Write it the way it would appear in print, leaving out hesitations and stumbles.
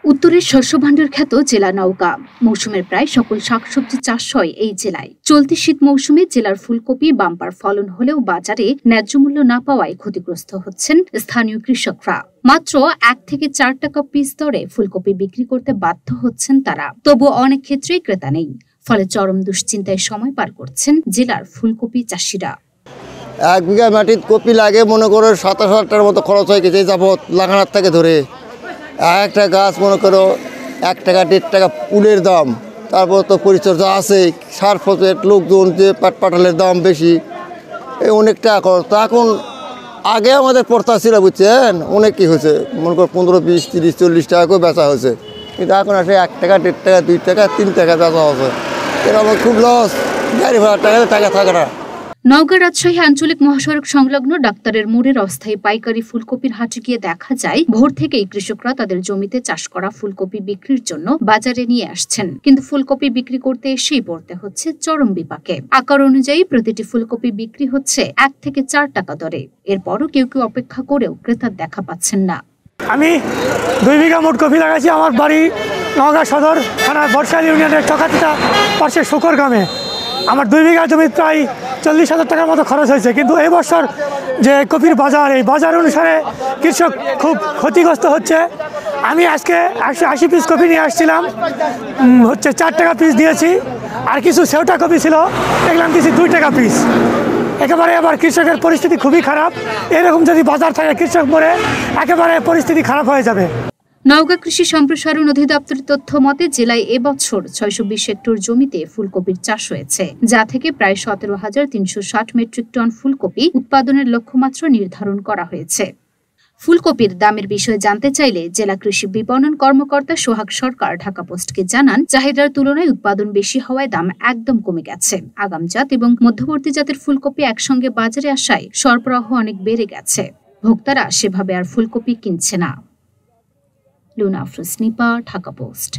উত্তরের শস্য ভাণ্ডার খ্যাত জেলা নওগাঁ। মৌসুমের প্রায় সকল শাকসবজি চাষ হয় এই জেলায়। চলতি শীত মৌসুমে জেলার ফুলকপি বাম্পার ফলন হলেও বাজারে ন্যায্য মূল্য না পাওয়ায় ক্ষতিগ্রস্ত হচ্ছেন স্থানীয় কৃষকরা। মাত্র 1 থেকে 4 টাকা পিস দরে ফুলকপি বিক্রি করতে বাধ্য হচ্ছেন তারা। তবু অনেক ক্ষেত্রেই ক্রেতা নেই, ফলে চরম দুশ্চিন্তায় সময় পার করছেন জেলার ফুলকপি চাষিরা। 1 বিঘা মাটির কপি লাগে মনে করো 27,000 টাকার মতো খরচ হয় গেছে যাবৎ লাগানোর থেকে ধরে। একটা গাছ মনে করো 1 টাকা 1.5 টাকা ফুলের দাম, তারপর তো পরিচর্যা আছে, সার ফসলের লোকজন যে পাটালের দাম বেশি, এই অনেক টাকা খরচ। তা এখন আগে আমাদের পড়তা ছিল বুঝছেন, অনেক কী হয়েছে মনে করো 15, 20, 30, 40 টাকা করে বেচা হয়েছে, কিন্তু এখন আসে 1 টাকা 1.5 টাকা 2 টাকা 3 টাকা বেচা হচ্ছে। এরকম খুব লস, গাড়ি ভাড়া টাকা থাকে না। নওগাঁ রাজশাহী আঞ্চলিক মহাসড়ক সংলগ্ন ডাক্তারের মোড়ের অস্থায়ী পাইকারি ফুলকপির হাটে গিয়ে দেখা যায় ভোর থেকেই কৃষকরা তাদের জমিতে চাষ করা ফুলকপি বিক্রির জন্য বাজারে নিয়ে আসছেন, কিন্তু ফুলকপি বিক্রি করতে এসেই পড়তে হচ্ছে চরম বিপাকে। আকার অনুযায়ী প্রতিটি ফুলকপি বিক্রি হচ্ছে 1 থেকে 4 টাকা দরে। এরপরও কেউ কেউ অপেক্ষা করেও ক্রেতার দেখা পাচ্ছেন না। আমি 2 বিঘা মোট কপি লাগাইছি। আমার বাড়ি নওগাঁ সদর থানার বর্ষাল ইউনিয়নের চকাতিটা পাশে শুকর গ্রামে। আমার 2 বিঘা জমি প্রায় 40,000 টাকার মতো খরচ হয়েছে, কিন্তু এই বছর যে কপির বাজার, এই বাজার অনুসারে কৃষক খুব ক্ষতিগ্রস্ত হচ্ছে। আমি আজকে 180 পিস কপি নিয়ে আসছিলাম, 4 টাকা পিস দিয়েছি, আর কিছু সেওটা কপি ছিল দেখলাম কিছু 2 টাকা পিস। একেবারে আবার কৃষকের পরিস্থিতি খুবই খারাপ। এরকম যদি বাজার থাকে কৃষক মরে একেবারে পরিস্থিতি খারাপ হয়ে যাবে। নওগাঁ কৃষি সম্প্রসারণ অধিদপ্তরের তথ্য মতে জেলায় এবছর 620 হেক্টর জমিতে ফুলকপির চাষ হয়েছে, যা থেকে প্রায় 17,360 মেট্রিক টন ফুলকপি উৎপাদনের লক্ষ্যমাত্রা নির্ধারণ করা হয়েছে। ফুলকপির দামের বিষয়ে জানতে চাইলে জেলা কৃষি বিপণন কর্মকর্তা সোহাগ সরকার ঢাকা পোস্টকে জানান, চাহিদার তুলনায় উৎপাদন বেশি হওয়ায় দাম একদম কমে গেছে। আগাম জাত এবং মধ্যবর্তী জাতের ফুলকপি একসঙ্গে বাজারে আসায় সরবরাহ অনেক বেড়ে গেছে। ভোক্তারা সেভাবে আর ফুলকপি কিনছে না। লুনা আফরোজ নিপা, ঢাকা পোস্ট।